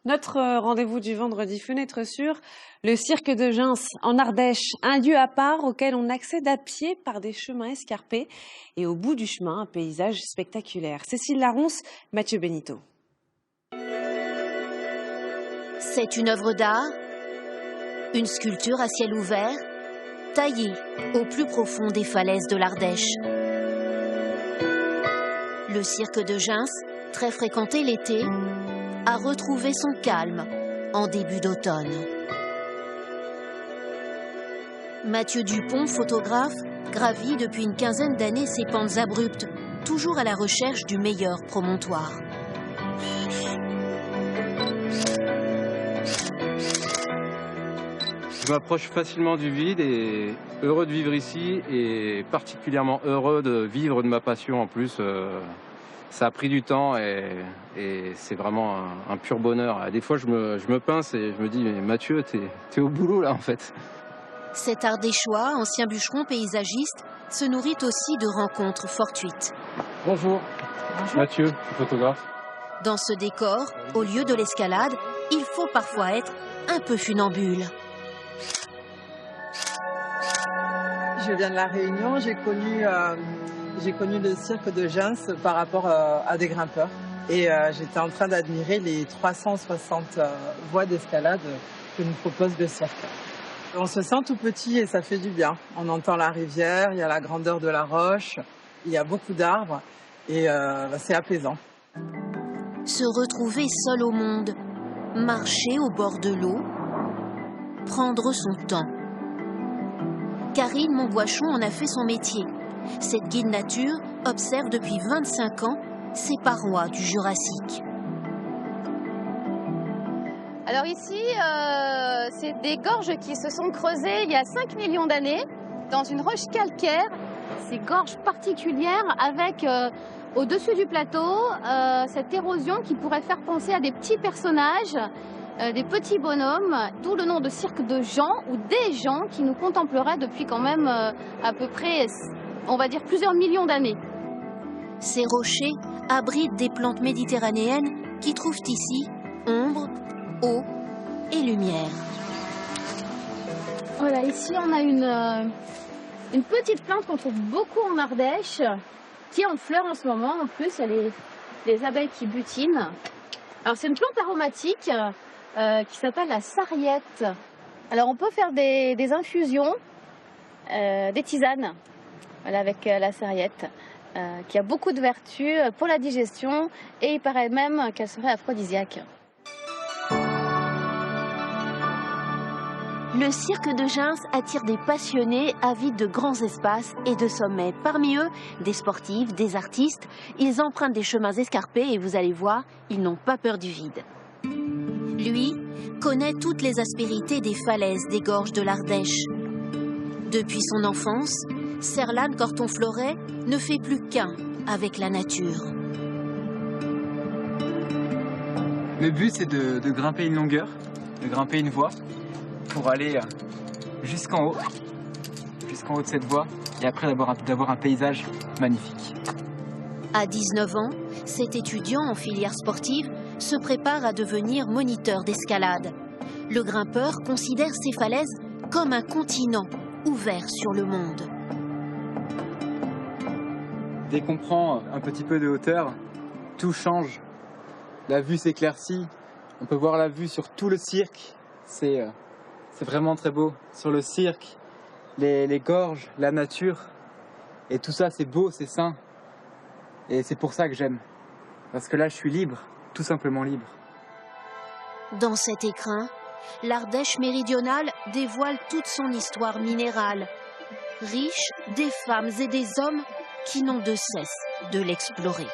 Notre rendez-vous du vendredi, fenêtre sur le cirque de Gins en Ardèche, un lieu à part auquel on accède à pied par des chemins escarpés et au bout du chemin, un paysage spectaculaire. Cécile Laronce, Mathieu Benito. C'est une œuvre d'art, une sculpture à ciel ouvert, taillée au plus profond des falaises de l'Ardèche. Le cirque de Gins, très fréquenté l'été, a retrouvé son calme en début d'automne. Mathieu Dupont, photographe, gravit depuis une quinzaine d'années ces pentes abruptes, toujours à la recherche du meilleur promontoire. Je m'approche facilement du vide et heureux de vivre ici et particulièrement heureux de vivre de ma passion en plus. Ça a pris du temps et c'est vraiment un pur bonheur. Des fois, je me pince et je me dis, mais Mathieu, t'es au boulot là en fait. Cet Ardéchois, ancien bûcheron paysagiste, se nourrit aussi de rencontres fortuites. Bonjour. Bonjour. Mathieu, photographe. Dans ce décor, au lieu de l'escalade, il faut parfois être un peu funambule. Je viens de La Réunion, j'ai connu le cirque de Gins par rapport à des grimpeurs. Et j'étais en train d'admirer les 360 voies d'escalade que nous propose le cirque. On se sent tout petit et ça fait du bien. On entend la rivière, il y a la grandeur de la roche, il y a beaucoup d'arbres et c'est apaisant. Se retrouver seul au monde, marcher au bord de l'eau, prendre son temps. Karine Montboichon en a fait son métier. Cette guide nature observe depuis 25 ans ces parois du Jurassique. Alors ici, c'est des gorges qui se sont creusées il y a 5 millions d'années dans une roche calcaire. Ces gorges particulières avec au-dessus du plateau cette érosion qui pourrait faire penser à des petits personnages, des petits bonhommes, d'où le nom de cirque de gens ou des gens qui nous contempleraient depuis quand même à peu près, on va dire, plusieurs millions d'années. Ces rochers abritent des plantes méditerranéennes qui trouvent ici ombre, eau et lumière. Voilà, ici on a une petite plante qu'on trouve beaucoup en Ardèche, qui est en fleurs en ce moment. En plus, il y a les abeilles qui butinent. Alors c'est une plante aromatique qui s'appelle la sarriette. Alors on peut faire des infusions, des tisanes, voilà, avec la sarriette, qui a beaucoup de vertus pour la digestion et il paraît même qu'elle serait aphrodisiaque. Le cirque de Gins attire des passionnés avides de grands espaces et de sommets. Parmi eux, des sportifs, des artistes. Ils empruntent des chemins escarpés et vous allez voir, ils n'ont pas peur du vide. Lui connaît toutes les aspérités des falaises des gorges de l'Ardèche. Depuis son enfance, Serlane Corton-Floret ne fait plus qu'un avec la nature. Le but, c'est de grimper une longueur, de grimper une voie pour aller jusqu'en haut de cette voie et après d'avoir un paysage magnifique. À 19 ans, cet étudiant en filière sportive se prépare à devenir moniteur d'escalade. Le grimpeur considère ces falaises comme un continent ouvert sur le monde. Dès qu'on prend un petit peu de hauteur, tout change. La vue s'éclaircit, on peut voir la vue sur tout le cirque. C'est vraiment très beau. Sur le cirque, les gorges, la nature, et tout ça c'est beau, c'est sain. Et c'est pour ça que j'aime. Parce que là je suis libre, tout simplement libre. Dans cet écrin, l'Ardèche méridionale dévoile toute son histoire minérale, riche des femmes et des hommes qui n'ont de cesse de l'explorer.